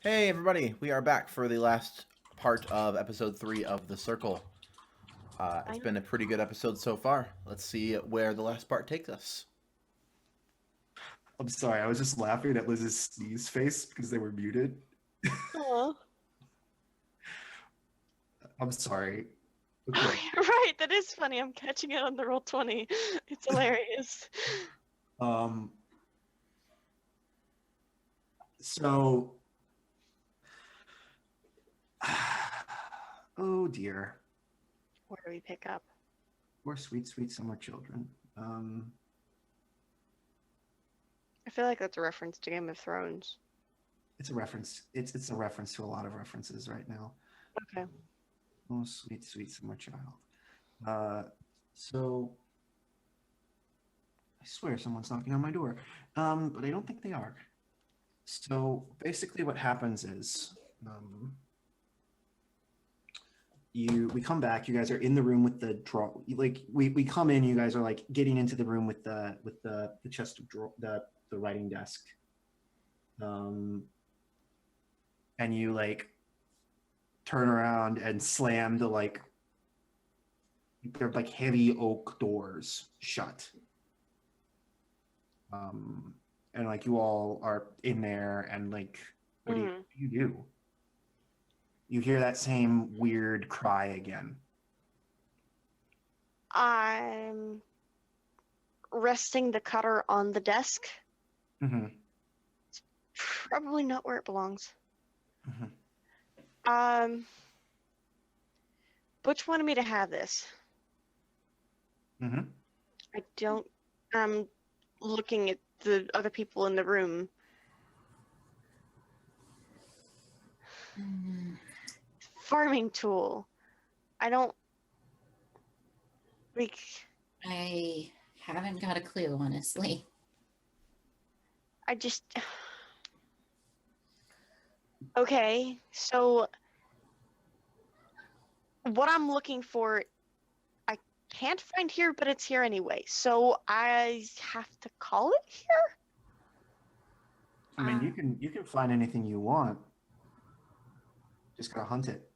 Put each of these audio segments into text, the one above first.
Hey everybody, we are back for the last part of episode 3 of The Circle. It's been a pretty good episode so far. Let's see where the last part takes us. I'm sorry, I was just laughing at Liz's sneeze face because they were muted. Oh, I'm sorry. Okay. right. That is funny. I'm catching it on the Roll20. It's hilarious. So, oh dear. Where do we pick up? Poor sweet, sweet summer children. I feel like that's a reference to Game of Thrones. It's a reference. It's a reference to a lot of references right now. Okay. Oh, sweet, sweet summer child. So I swear someone's knocking on my door. But I don't think they are. So basically what happens is we come back, you guys are in the room with the draw, like we come in, you guys are like getting into the room with the chest of drawer, the writing desk. And you like turn around and slam the like they're like heavy oak doors shut. And like you all are in there and like what do you do? You hear that same weird cry again. I'm resting the cutter on the desk. Mm-hmm. It's probably not where it belongs. Mm-hmm. Butch wanted me to have this. Mm-hmm. I don't. I'm looking at the other people in the room. Farming tool. I don't. Like. I haven't got a clue, honestly. I just. Okay, so what I'm looking for, I can't find here, but it's here anyway. So I have to call it here? I mean, you can find anything you want. Just gotta hunt it.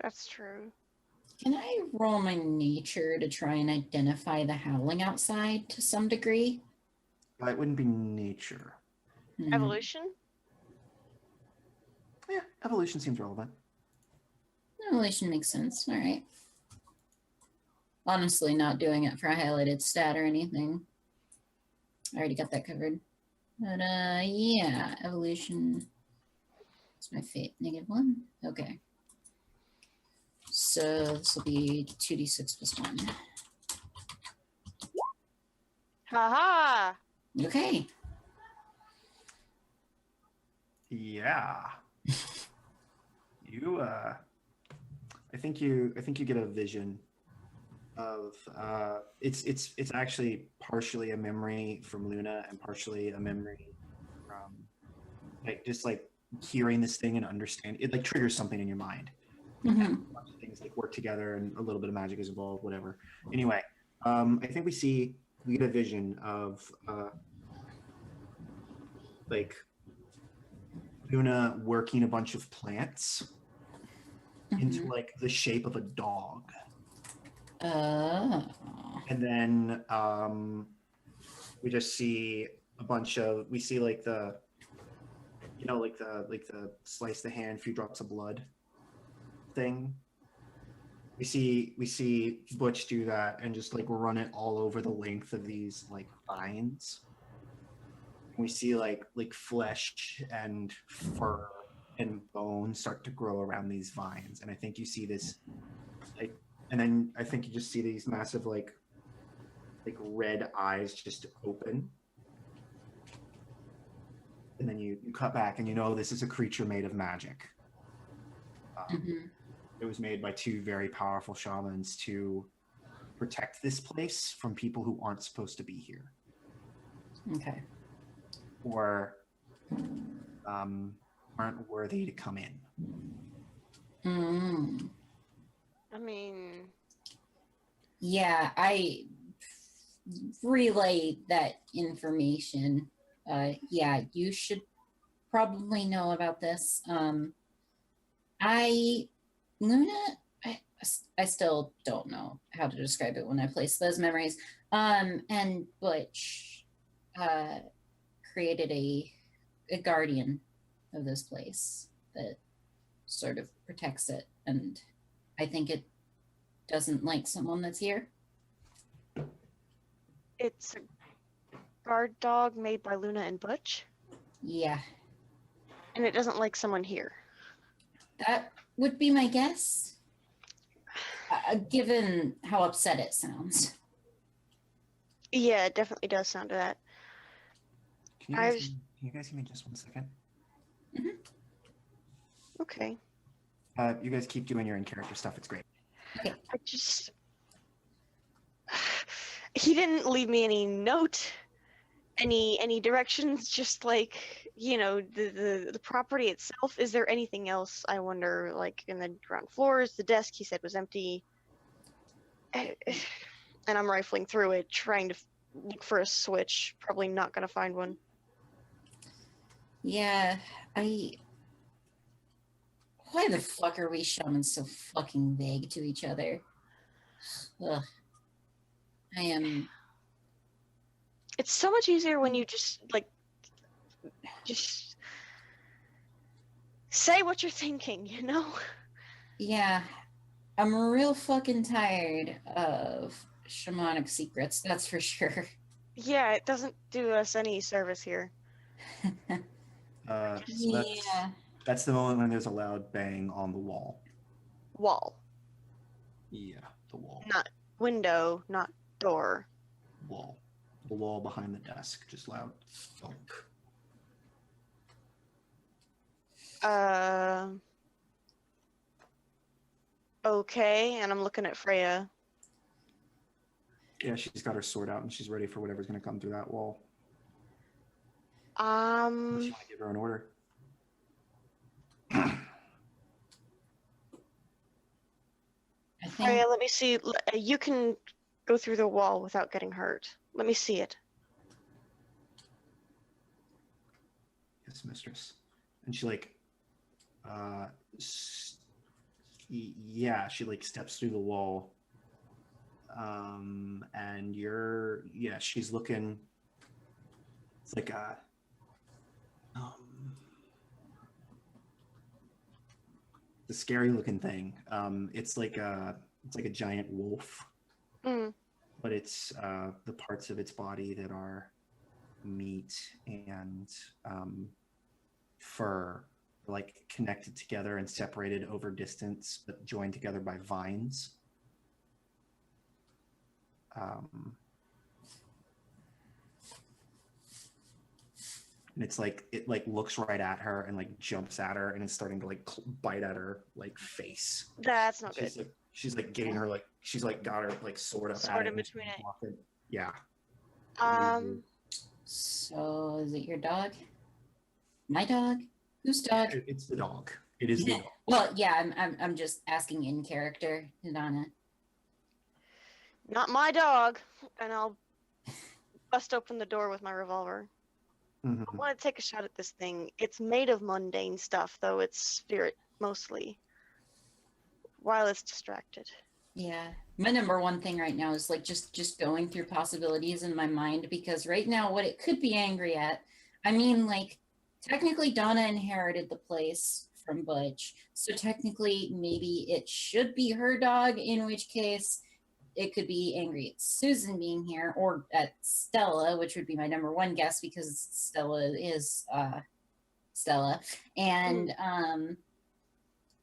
That's true. Can I roll my nature to try and identify the howling outside to some degree? It wouldn't be nature. Evolution? Yeah, evolution seems relevant. Evolution makes sense. All right. Honestly, not doing it for a highlighted stat or anything. I already got that covered. But yeah, evolution. It's my fate. -1. Okay. So this will be 2d6 plus 1. Haha! Okay. Yeah. You I think you get a vision of it's actually partially a memory from Luna and partially a memory from like just like hearing this thing and understand it, like triggers something in your mind. Mm-hmm. And a bunch of things like work together and a little bit of magic is involved, whatever. Anyway, I think we get a vision of like Luna working a bunch of plants into like the shape of a dog. Oh. And then we just see a bunch of like the like the slice the hand, few drops of blood thing. We see Butch do that and just like run it all over the length of these like vines. We see like flesh and fur and bone start to grow around these vines, and I think you see this like, and then I think you just see these massive like red eyes just open, and then you cut back and you know this is a creature made of magic. It was made by 2 very powerful shamans to protect this place from people who aren't supposed to be here. Okay. Or aren't worthy to come in. I mean... Yeah, I relay that information Yeah, you should probably know about this. Luna, I still don't know how to describe it when I place those memories. And Butch created a guardian of this place that sort of protects it, and I think it doesn't like someone that's here. It's a guard dog made by Luna and Butch, Yeah, and it doesn't like someone here. that would be my guess, given how upset it sounds. Yeah, it definitely does sound to that. Can you guys give me just 1 second? Okay. You guys keep doing your in-character stuff. It's great. I just... He didn't leave me any note, any directions, just like, you know, the property itself. Is there anything else, I wonder, like in the ground floors? The desk he said was empty. And I'm rifling through it, trying to look for a switch. Probably not going to find one. Yeah, why the fuck are we shamans so fucking vague to each other? Ugh. I am... It's so much easier when you just say what you're thinking, you know? Yeah, I'm real fucking tired of shamanic secrets, that's for sure. Yeah, it doesn't do us any service here. So Yeah. that's the moment when there's a loud bang on the wall. Wall. Yeah, the wall. Not window, not door. Wall. The wall behind the desk. Just loud thunk. Okay, and I'm looking at Freya. Yeah, she's got her sword out and she's ready for whatever's going to come through that wall. She Um, want to give her an order. I think Freya, let me see. You can go through the wall without getting hurt. Let me see it. Yes, mistress. And she like, yeah, she like steps through the wall. And she's looking. It's like a, the scary looking thing. It's like a giant wolf, Mm. but it's the parts of its body that are meat and fur, like connected together and separated over distance, but joined together by vines. And it's like it like looks right at her and like jumps at her and is starting to like bite at her like face. That's not good. She's like getting her like she's like got her like sword up Sword at in it. between it. Walking. Yeah. so. Is it your dog? My dog? Whose dog? It's the dog. It is the dog. Well, yeah, I'm just asking in character, Donna. Not my dog. And I'll bust open the door with my revolver. Mhm. I want to take a shot at this thing. It's made of mundane stuff, though it's spirit mostly. While it's distracted. Yeah, my number one thing right now is like just going through possibilities in my mind, because right now what it could be angry at, I mean, like technically Donna inherited the place from Butch, so technically maybe it should be her dog, in which case it could be angry at Susan being here, or at Stella, which would be my number one guess because Stella is Stella. And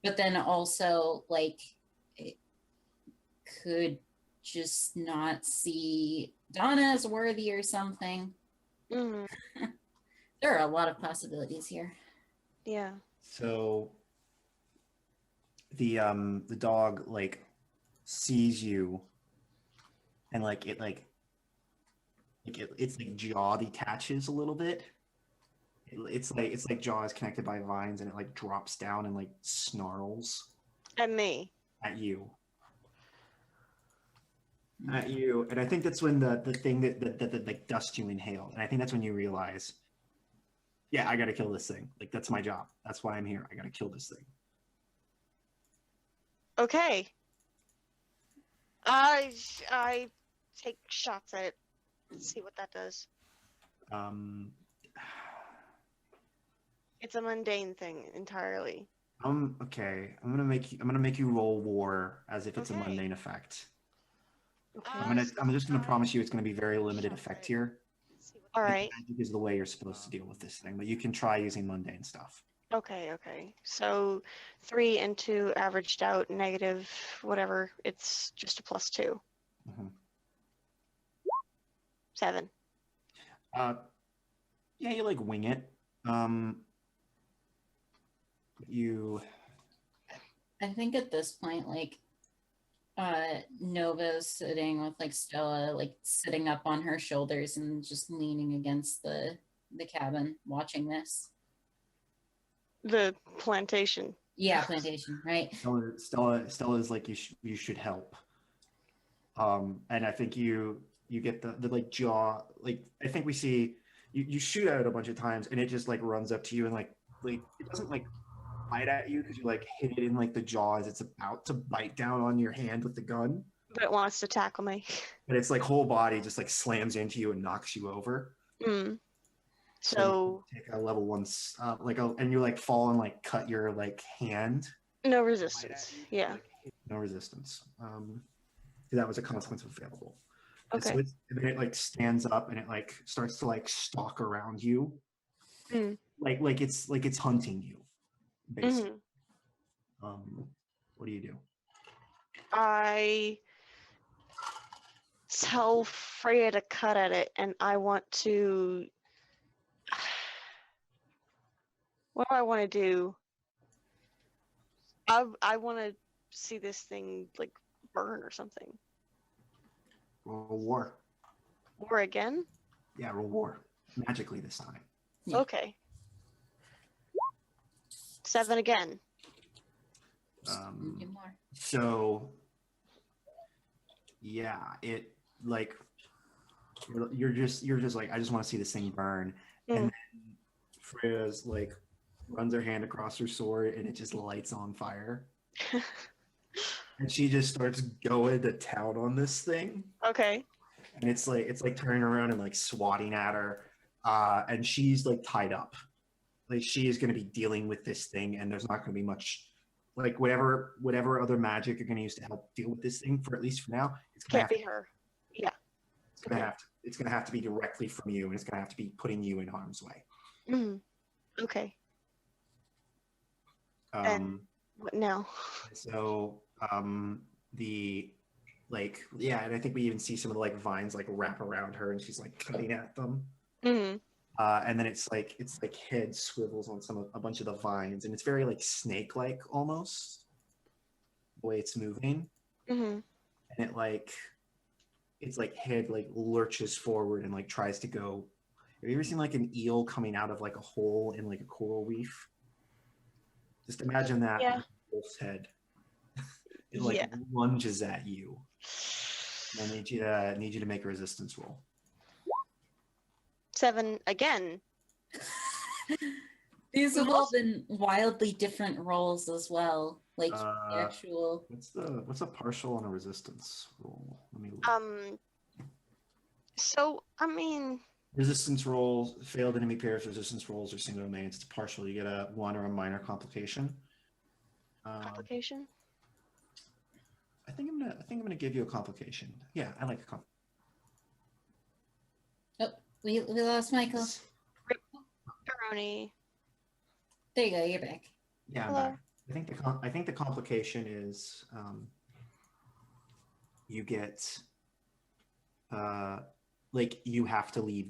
but then also like it could just not see Donna as worthy or something. Mm. There are a lot of possibilities here. Yeah. So the dog like sees you and like it's like jaw detaches a little bit. It's like jaw is connected by vines and it like drops down and like snarls And me. at you. And I think that's when the thing that like dust you inhaled, and I think that's when you realize Yeah, I gotta kill this thing. Like, that's my job. That's why I'm here. I gotta kill this thing. Okay. I take shots at it. Let's see what that does. Um, It's a mundane thing entirely. okay. I'm gonna make you roll war as if it's a Okay. mundane effect. Okay. I'm just gonna promise you it's gonna be very limited effect here. All Like, right. magic is the way you're supposed to deal with this thing, but you can try using mundane stuff. Okay. Okay. So 3 and 2 averaged out negative whatever. It's just a +2. Mhm. 7. Yeah, you like wing it. You I think at this point, like, Nova's sitting with like Stella, like sitting up on her shoulders and just leaning against the cabin, watching this. The plantation. Yeah, plantation, right? Stella is like you should help. And I think you get the like jaw, like I think we see you shoot at it a bunch of times and it just like runs up to you and like it doesn't like bite at you because you like hit it in like the jaw as it's about to bite down on your hand with the gun. But it wants to tackle me. But it's like whole body just like slams into you and knocks you over. Mm. So So you take a level 1 and you like fall and like cut your like hand. no resistance. Yeah. No resistance. That was a consequence of available. And Okay. so and then it like stands up and it like starts to like stalk around you, Mm. like it's hunting you, basically. Mhm. What do you do? I tell Freya to cut at it, and I want to. What do I want to do? I want to see this thing like burn or something. Roll war. Or again? Yeah, roll war. Magically this time. Yeah. Okay. 7 again. Get more. So yeah, it like you're just like, I just want to see this thing burn. Mm. And then Freya's like runs her hand across her sword and it just lights on fire. And she just starts going to town on this thing. Okay. And it's like turning around and like swatting at her. And she's like tied up. Like she is going to be dealing with this thing, and there's not going to be much, like whatever other magic you're going to use to help deal with this thing for at least for now. It's going Can't be her. Yeah. It's going to have to be directly from you, and it's going to have to be putting you in harm's way. Mm. Okay. And what now? So the like and I think we even see some of the like vines like wrap around her, and she's like cutting at them. Mm-hmm. And then it's like head swivels on a bunch of the vines, and it's very like snake-like almost the way it's moving. Mm-hmm. And it's like head like lurches forward and like tries to go. Have you ever seen like an eel coming out of like a hole in like a coral reef? Just imagine that. Yeah. With a wolf's head. It like lunges at you. And I need you to make a resistance roll. 7 again. These have all been wildly different roles as well. Like the actual. What's a partial on a resistance roll? Let me look. So I mean, Resistance rolls, failed enemy pairs, resistance rolls, or single domains. It's partial. You get a 1 or a minor complication. complication. I think I'm gonna give you a complication. Yeah, I like a complication. Oh, we lost Michael. Pepperoni. There you go. You're back. Yeah, I'm Hello. back. I think the complication is you get like you have to leave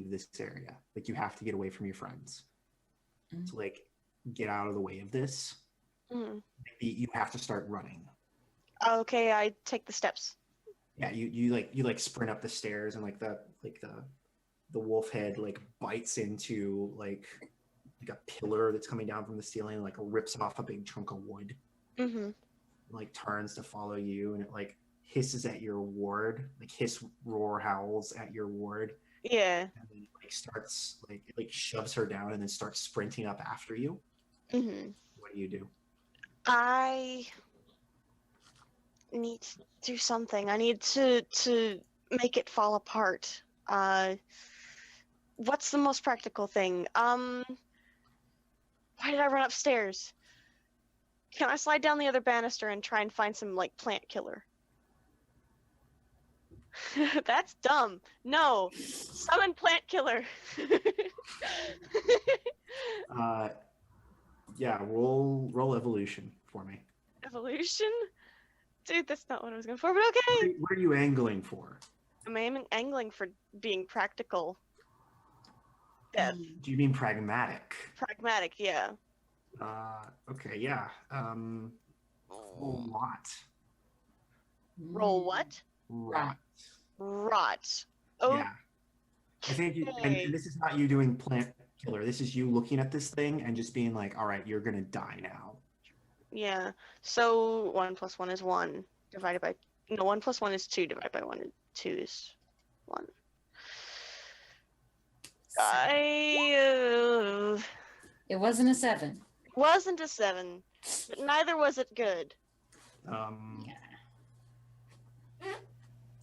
this area. Like you have to get away from your friends. Mm. To like get out of the way of this. Mm-hmm. You have to start running. Okay, I take the steps. Yeah, you sprint up the stairs, and like the wolf head like bites into like a pillar that's coming down from the ceiling, and, like rips off a big chunk of wood. Mm-hmm. And, like turns to follow you, and it like hisses at your ward, like roar howls at your ward. Yeah. And then it, starts like shoves her down and then starts sprinting up after you. Mm-hmm. What do you do? I need to do something. I need to make it fall apart. What's the most practical thing? Why did I run upstairs? Can I slide down the other banister and try and find some like plant killer? That's dumb. No, summon plant killer. Yeah, roll evolution for me. Evolution? Dude, that's not what I was going for, but okay. What are you angling for? I'm angling for being practical. Death. Do you mean pragmatic? Pragmatic, yeah. Okay, yeah. Roll rot. Roll what? Rot. Rot. Oh, Yeah. I think you, Okay. and this is not you doing plant killer. This is you looking at this thing and just being like, all right, you're gonna die now. yeah. So 1 + 1 is 1 divided by 1 + 1 is 2 divided by 1 and 2 is 1. It wasn't a 7. Wasn't a 7, but neither was it good.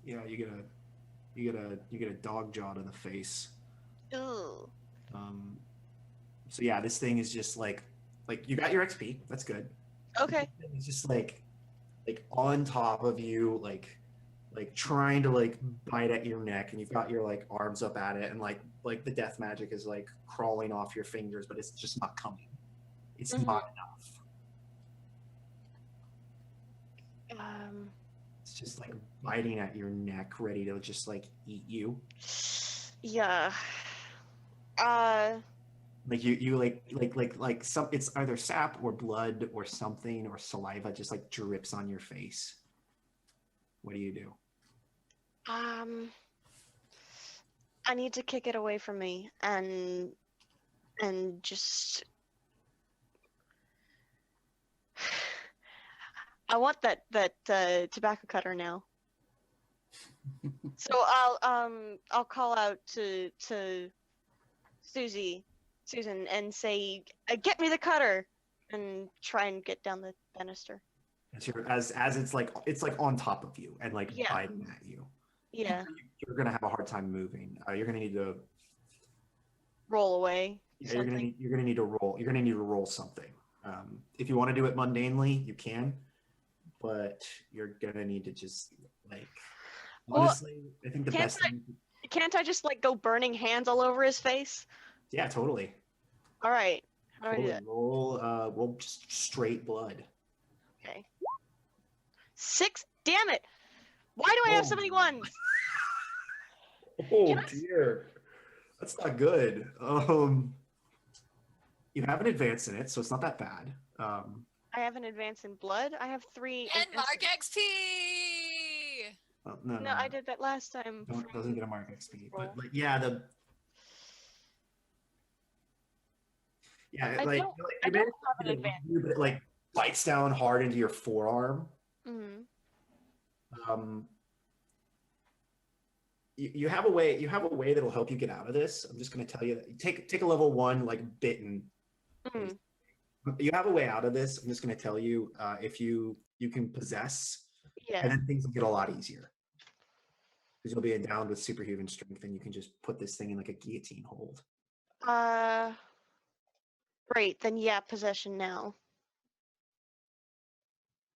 Yeah, you get a dog jaw to the face. Ooh. So yeah, this thing is just like you got your XP. That's good. Okay. It's just like on top of you, like trying to like bite at your neck, and you've got your like arms up at it, and like the death magic is like crawling off your fingers, but it's just not coming. It's Mhm. not enough. It's just like biting at your neck, ready to just like eat you. Yeah. Like you like some, it's either sap or blood or something or saliva just like drips on your face. What do you do? I need to kick it away from me and just I want that tobacco cutter now. So I'll call out to Susan and say, "Get me the cutter," and try and get down the banister. As it's like on top of you and like Yeah. biting at you. Yeah. You're gonna have a hard time moving. You're gonna need to. Roll away. Yeah, you're gonna need to roll. You're gonna need to roll something. If you want to do it mundanely, you can, but you're gonna need to just like. Honestly, I think the best thing. Can't I just like go burning hands all over his face? Yeah, totally. All right. How do I do that? Roll just straight blood. Okay. 6. Damn it! Why do I have so many ones? Oh Yes. dear, that's not good. You have an advance in it, so it's not that bad. I have an advance in blood. I have 3. And advance- mark XP! No, No, I did that last time. doesn't get a mark XP, roll. but like yeah, I like don't you have managed an to advance. but it like bites down hard into your forearm. Mhm. You have a way that'll help you get out of this. I'm just going to tell you that you take a level 1 like bitten. Mhm. You have a way out of this. I'm just going to tell you if you can possess, Yeah. and then things will get a lot easier because you'll be endowed with superhuman strength, and you can just put this thing in like a guillotine hold. Great. Then yeah, possession now.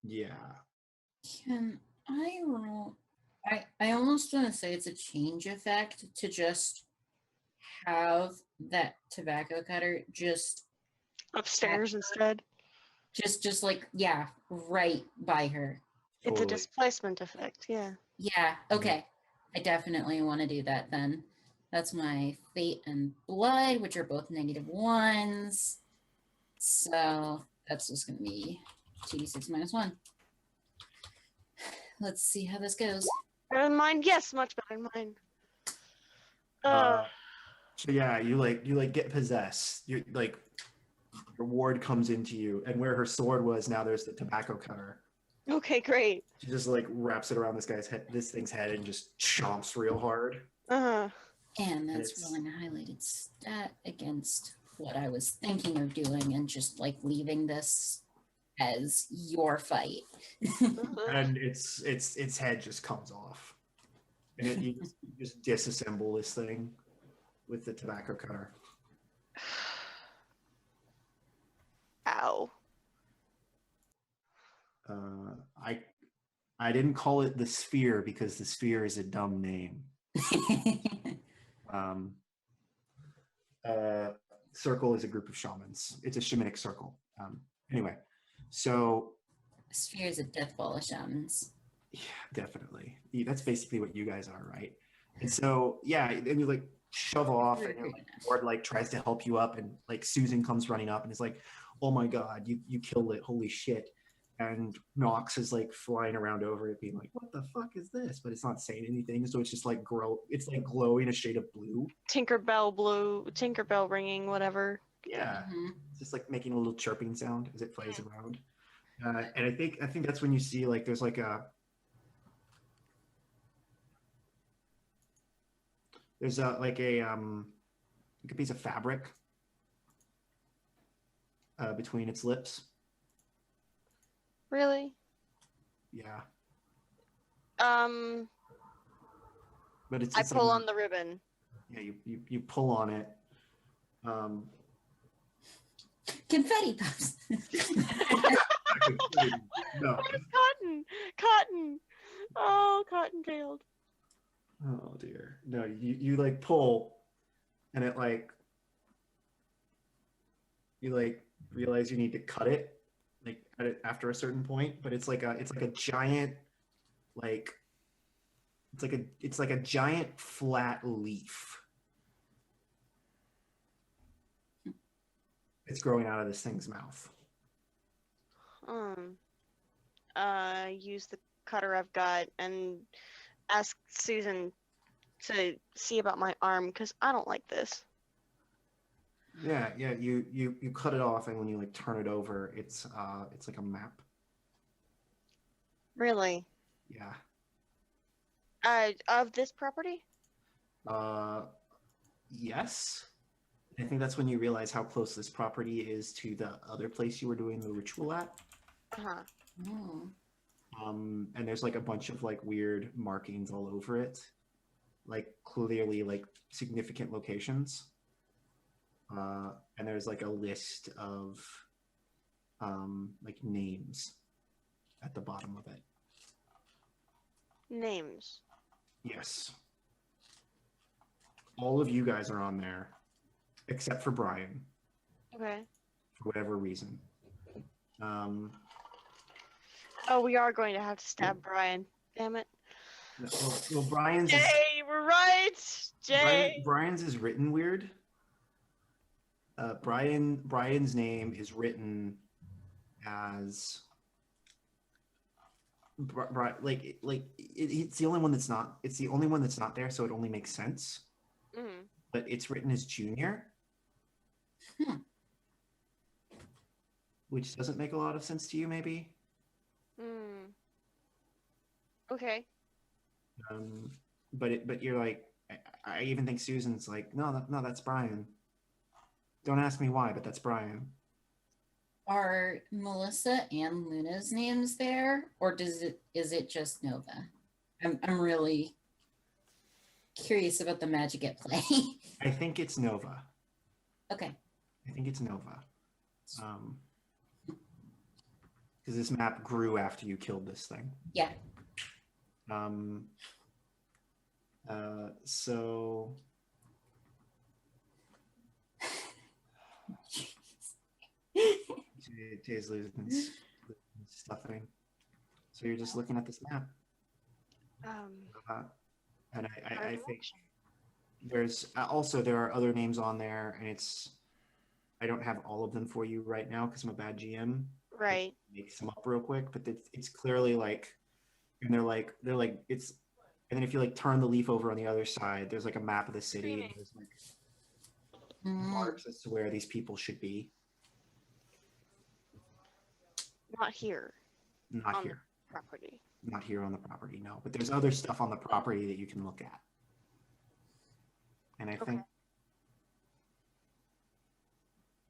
Yeah. Can I roll? I almost want to say it's a change effect to just have that tobacco cutter just Upstairs instead. just like, yeah, right by her. It's a Totally. displacement effect. Yeah. Yeah, okay. I definitely want to do that then. That's my fate and blood, which are both -1s. So that's just going to be 2d6 -1. Let's see how this goes. Better than mine. Yes, much better than mine. So yeah, you get possessed. You like your ward comes into you, and where her sword was, now there's the tobacco cutter. Okay, great. She just like wraps it around this thing's head, and just chomps real hard. Uh-huh. And that's it's- rolling a highlighted stat against what I was thinking of doing and just like leaving this as your fight. And its head just comes off. And you just disassemble this thing with the tobacco cutter. Ow. I didn't call it the sphere because the sphere is a dumb name. Circle is a group of shamans. It's a shamanic circle. Anyway, so Sphere is a death ball of shamans. yeah, definitely. That's basically what you guys are, right? And so yeah, and you like shove off, and your board like tries to help you up, and like Susan comes running up and is like, "Oh my god, you killed it! Holy shit!" And Nox is like flying around over it, being like, "What the fuck is this?" But it's not saying anything, so it's just like it's like glowing a shade of blue. Tinkerbell blue, Tinkerbell ringing, whatever. Yeah, Mhm. it's just like making a little chirping sound as it flies around. And I think that's when you see like there's like a like a piece of fabric between its lips. Really? Yeah, but I it's pull like, on the ribbon. yeah, you pull on it. Confetti pops. No. Cotton. Oh, cotton tailed. Oh dear. No, you like pull, and it like you like realize you need to cut it like after a certain point, but it's like a giant like it's like a giant flat leaf. It's growing out of this thing's mouth. Use the cutter I've got and ask Susan to see about my arm because I don't like this. Yeah, you cut it off, and when you like turn it over, it's like a map. Really? Yeah. Of this property? Yes. I think that's when you realize how close this property is to the other place you were doing the ritual at. Uh-huh. Oh. And there's like a bunch of like weird markings all over it, like clearly like significant locations. And there's like a list of like names at the bottom of it. Names. Yes. All of you guys are on there, except for Brian, Okay. for whatever reason. Oh, we are going to have to stab Brian. Damn it. Well, Brian's Jay, is, we're right. Jay. Brian's is written weird. Brian's name is written as it's the only one that's not. It's the only one that's not there, so it only makes sense. Mm. But it's written as Junior, which doesn't make a lot of sense to you, maybe. Mm. Okay. But you're like, I even think Susan's like, no, that's Brian. Don't ask me why, but that's Brian. Are Melissa and Luna's names there, or is it just Nova? I'm really curious about the magic at play. I think it's Nova. Okay. I think it's Nova. Because this map grew after you killed this thing. Yeah. So Jay's losing stuffing. So you're just looking at this map. And I think there's also there are other names on there, and I don't have all of them for you right now because I'm a bad GM. Right. Make some up real quick, but it's clearly like, and they're like it's, and then if you like turn the leaf over on the other side, there's like a map of the city, and there's like marks as to where these people should be. Not here. Not On here. Property. Not here on the property, no. But there's other stuff on the property that you can look at. And Okay.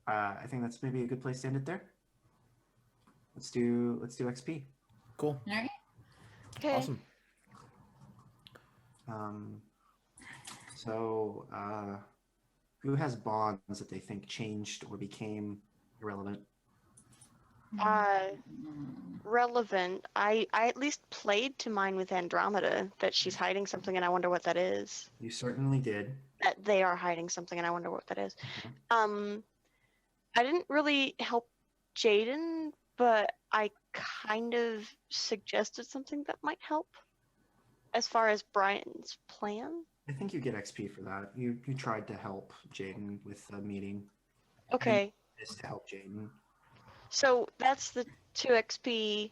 I think that's maybe a good place to end it there. Let's do XP. Cool. All right. Okay. Awesome. So who has bonds that they think changed or became irrelevant? Relevant. I at least played to mine with Andromeda that she's hiding something, and I wonder what that is. You certainly did. That they are hiding something, and I wonder what that is. Mhm. I didn't really help Jaden, but I kind of suggested something that might help as far as Brian's plan. I think you get XP for that. You tried to help Jaden with a meeting. Okay, Is to help Jaden. so that's the 2 XP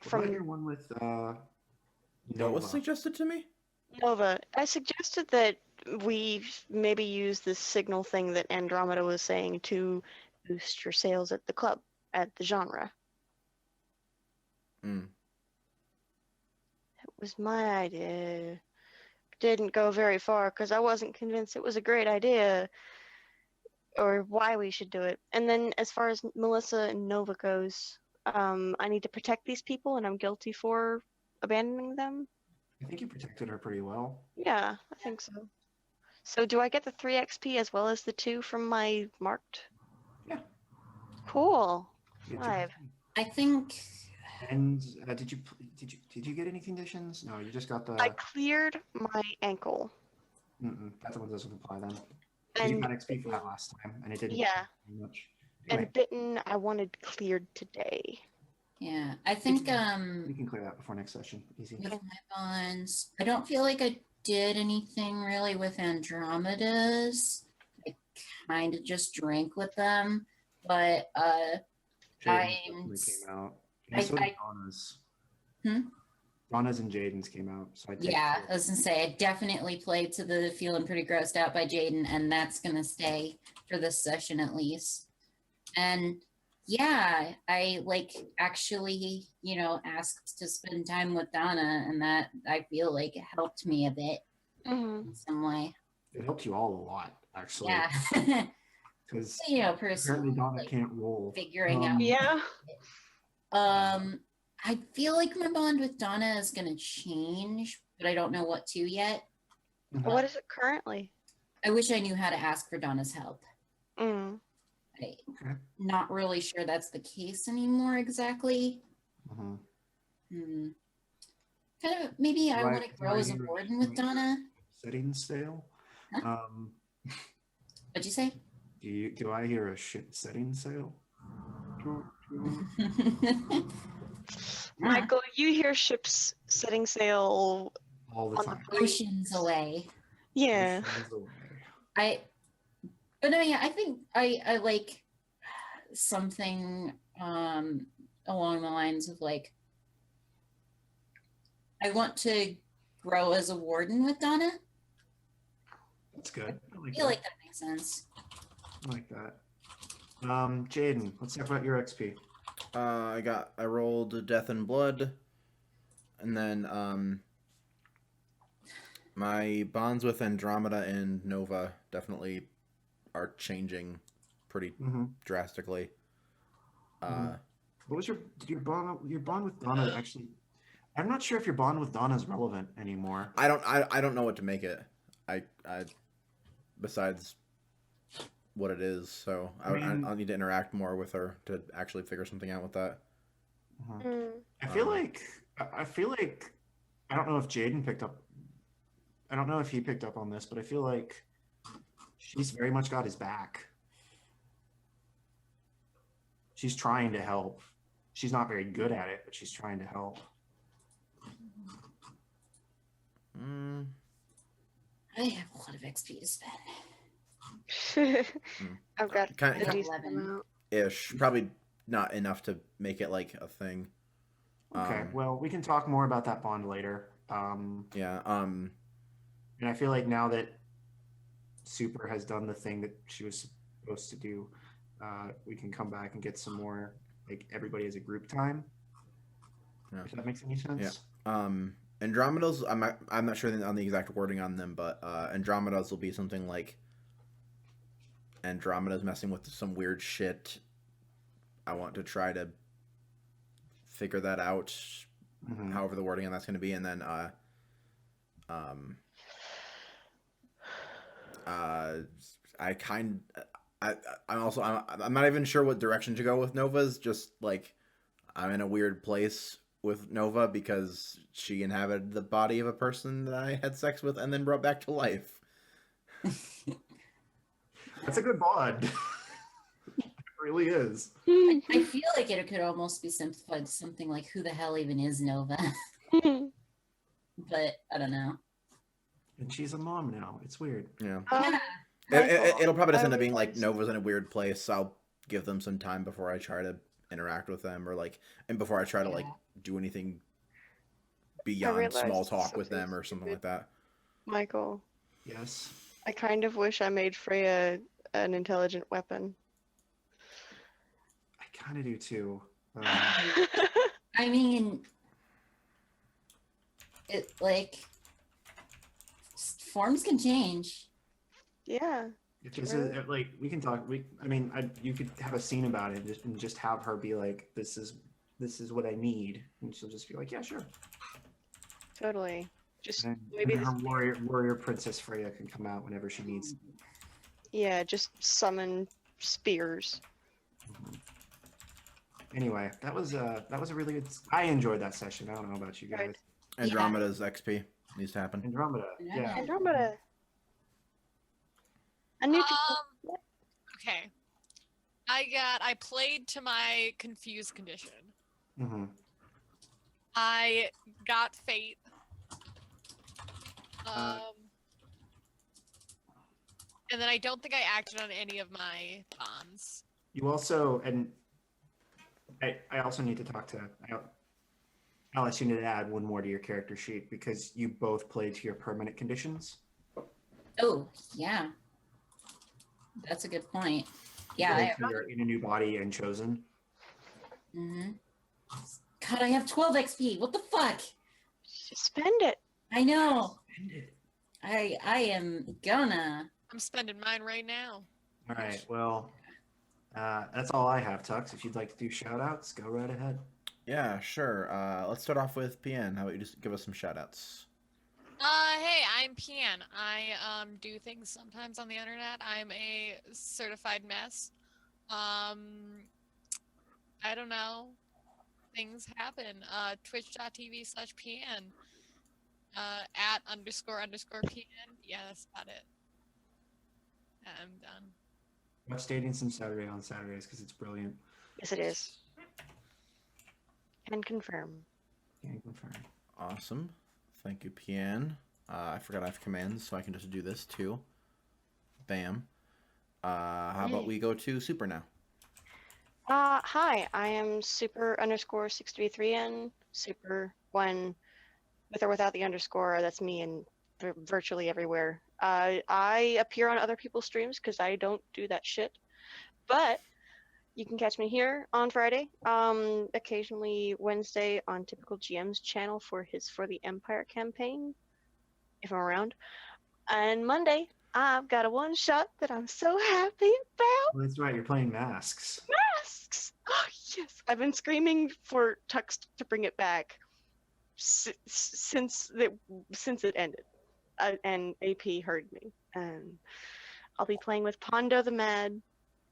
What about from your one with What Nova? was suggested to me? Nova. I suggested that we maybe use this signal thing that Andromeda was saying to boost your sales at the club, at the genre. Mm. That was my idea. Didn't go very far because I wasn't convinced it was a great idea or why we should do it. And then as far as Melissa and Nova goes, I need to protect these people and I'm guilty for abandoning them. I think you protected her pretty well. Yeah, I think so. So do I get the 3 XP as well as the 2 from my marked? Yeah. Cool. You get 5. I think And did you get any conditions? No, you just got the. I cleared my ankle. That one doesn't apply then. 'Cause you And got XP for that last time, and it didn't. yeah, do much. and Anyway, bitten I wanted cleared today. yeah. I think we can clear that before next session. Easy. with my bonds, I don't feel like I did anything really with Andromeda's. I kind of just drank with them, but Jaden's I'm definitely came out. I- And so did I- Donna's. Hmm? Donna's and Jaden's came out. So I take yeah, I was gonna say I definitely played to the feeling pretty grossed out by Jaden, and that's gonna stay for this session at least. And yeah, I like actually, asked to spend time with Donna, and that I feel like it helped me a bit Mm-hmm. in some way. It helped you all a lot, actually. Yeah. Because Personally, apparently Donna like, can't roll. figuring out. Yeah. I feel like my bond with Donna is gonna change, but I don't know what to yet. What is it currently? I wish I knew how to ask for Donna's help. Mm. Okay. Not really sure that's the case anymore exactly. Mhm. Kind of maybe I Do want to do grow as a hear- warden do with I hear Donna. Setting sail. Huh? What'd you say? Do I hear a ship setting sail? Michael, you hear ships setting sail All the on the time. breeze. Oceans away. Yeah. Oceans away. But no, yeah, I think I like something along the lines of like I want to grow as a warden with Donna. That's good. I I like feel that. like that makes sense. I like that. Jaden, let's talk about your XP. I rolled Death and Blood, and then my bonds with Andromeda and Nova definitely are changing pretty drastically. What was your bond with Donna actually? I'm not sure if your bond with Donna is relevant anymore. I don't know what to make it. I besides what it is, so I'll need to interact more with her to actually figure something out with that. Mm. I feel like I don't know if Jaden picked up. I don't know if he picked up on this, but I feel like she's very much got his back. She's trying to help. She's not very good at it, but she's trying to help. I have a lot of XP to spend. I've got Kind a of decent 11. amount. ish, probably not enough to make it like a thing. Okay, well, we can talk more about that bond later. Yeah. And I feel like now that Super has done the thing that she was supposed to do, we can come back and get some more like everybody as a group time. Yeah. If that makes any sense. Yeah. Andromedas, I'm not sure on the exact wording on them, but Andromedas will be something like Andromeda's messing with some weird shit. I want to try to figure that out, however the wording on that's going to be, and then I'm not even sure what direction to go with Nova's. Just like I'm in a weird place with Nova because she inhabited the body of a person that I had sex with and then brought back to life. That's a good bond. It really is. I feel like it could almost be simplified to something like, who the hell even is Nova? But I don't know. And she's a mom now. It's weird. Yeah. Yeah. It'll probably just end up being like Nova's in a weird place. I'll give them some time before I try to interact with them, or like, and before I try to like do anything beyond small talk with them or something like that. Michael. Yes. I kind of wish I made Freya an intelligent weapon. I kind of do too. I mean, it like forms can change. Yeah. Because like we can talk. You could have a scene about it and just have her be like, "This is what I need," and she'll just be like, "Yeah, sure." Totally. Just And maybe her warrior princess Freya can come out whenever she needs. yeah, just summon spears. Anyway, that was a really good. I enjoyed that session. I don't know about you guys. Right. Andromeda's XP needs to happen. Andromeda. Yeah. Andromeda. I need to. Okay. I played to my confused condition. Mm-hmm. I got Fate. And then I don't think I acted on any of my bonds. You also, and I also need to talk to Alice. You need to add one more to your character sheet because you both played to your permanent conditions. Oh, yeah. That's a good point. Yeah. You're in a new body and chosen. Mm-hmm. God, I have 12 XP. What the fuck? Just spend it. I know. Spend it. I am gonna. I'm spending mine right now. All right. Well, that's all I have, Tux. If you'd like to do shout outs, go right ahead. Yeah, sure. Let's start off with PN. How about you just give us some shout outs? Hey, I'm Pian. I do things sometimes on the internet. I'm a certified mess. I don't know. Things happen. Twitch.tv/PN. @__PN. Yeah, that's about it. I'm done. Watch Dating Sim Saturday on Saturdays because it's brilliant. Yes, it is. And confirm. Can confirm. Awesome. Thank you, PN. I forgot I have commands, so I can just do this too. Bam. How about we go to Super now? Hi, I am super_633n. Super one with or without the underscore. That's me and virtually everywhere. I appear on other people's streams because I don't do that shit. But you can catch me here on Friday, occasionally Wednesday on Typical GM's channel for the Empire campaign, if I'm around. And Monday, I've got a one-shot that I'm so happy about. Well, that's right. You're playing Masks. Masks! Oh, yes. I've been screaming for Tux to bring it back since it ended. And AP heard me. And I'll be playing with Pondo the Mad,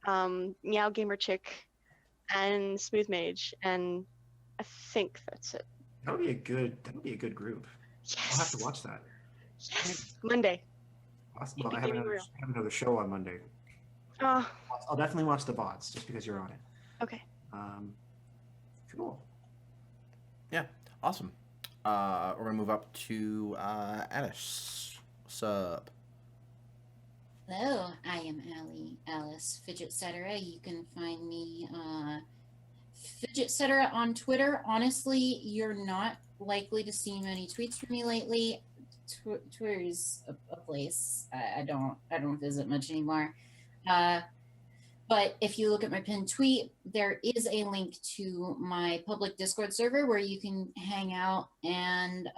Meow Gamer Chick, and Smooth Mage, and I think that's it. That would be a good group. Yes. I'll have to watch that. Yes. Monday. Well, I have another show on Monday. Oh, I'll definitely watch the bots just because you're on it. okay. Cool. Yeah, awesome. We're gonna move up to Alice. What's up? Hello, I am Alice Fidget Cetera. You can find me Fidget Cetera on Twitter. Honestly, you're not likely to see many tweets from me lately. Twitter is a place I don't visit much anymore. But if you look at my pinned tweet, there is a link to my public Discord server where you can hang out, and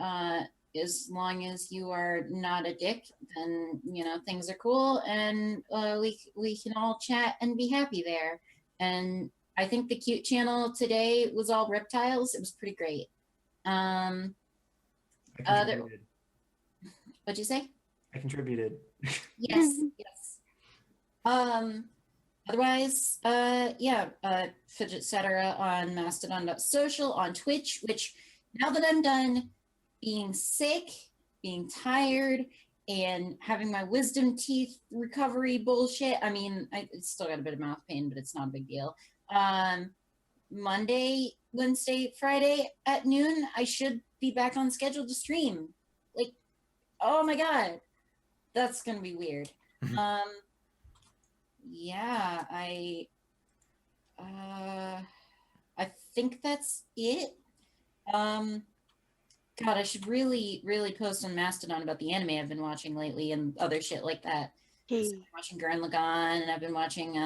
as long as you are not a dick, then things are cool, and we can all chat and be happy there. And I think the cute channel today was all reptiles. It was pretty great. I There, contributed. what'd you say? I contributed. Yes, yes. Otherwise, Fidget Cetera on Mastodon.social, on Twitch, which now that I'm done being sick, being tired, and having my wisdom teeth recovery bullshit, I mean, I still got a bit of mouth pain, but it's not a big deal. Monday, Wednesday, Friday at noon, I should be back on schedule to stream. Like, oh my God, that's going to be weird. Yeah, I think that's it. God, I should really post on Mastodon about the anime I've been watching lately and other shit like that. So I've been watching Gurren Lagann, and I've been watching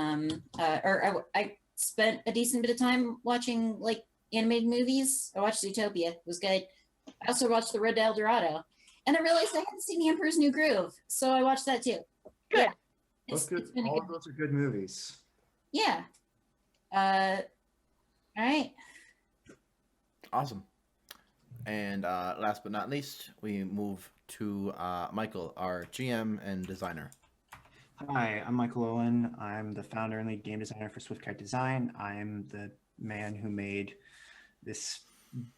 I spent a decent bit of time watching like animated movies. I watched Zootopia. It was good. I also watched The Road to El Dorado, and I realized I hadn't seen The Emperor's New Groove, so I watched that too. Good. Yeah. That's good. It's been a All good of those are good movies. Yeah. All right. Awesome. And last but not least, we move to Michael, our GM and designer. Hi, I'm Michael Owen. I'm the founder and lead game designer for SwiftKite Design. I'm the man who made this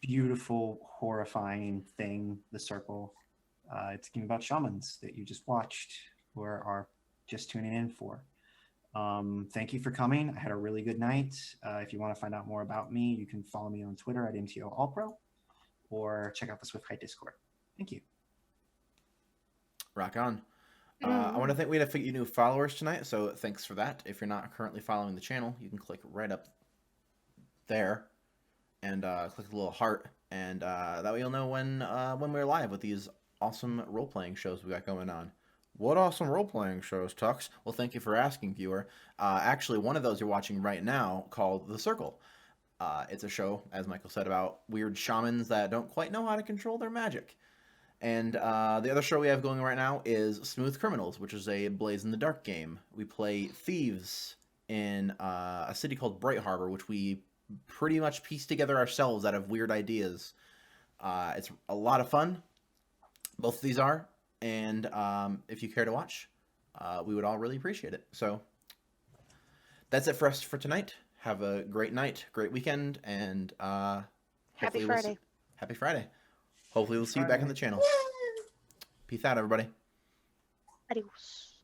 beautiful, horrifying thing, the circle. It's a game about shamans that you just watched or are just tuning in for. Thank you for coming. I had a really good night. If you want to find out more about me, you can follow me on Twitter at MTOAllPro or check out the SwiftKite Discord. Thank you. Rock on. I want to thank we had a few new followers tonight, so thanks for that. If you're not currently following the channel, you can click right up there and click the little heart, and that way you'll know when we're live with these awesome role-playing shows we got going on. What awesome role-playing shows, Tux? Well, thank you for asking, viewer. Actually, one of those you're watching right now called The Circle. It's a show, as Michael said, about weird shamans that don't quite know how to control their magic. And the other show we have going right now is Smooth Criminals, which is a Blaze in the Dark game. We play thieves in a city called Bright Harbor, which we pretty much piece together ourselves out of weird ideas. It's a lot of fun. Both of these are. And if you care to watch, we would all really appreciate it. So that's it for us for tonight. Have a great night, great weekend, and Happy Friday. Happy Friday. Hopefully we'll see you back on the channel. Peace out, everybody. Adios.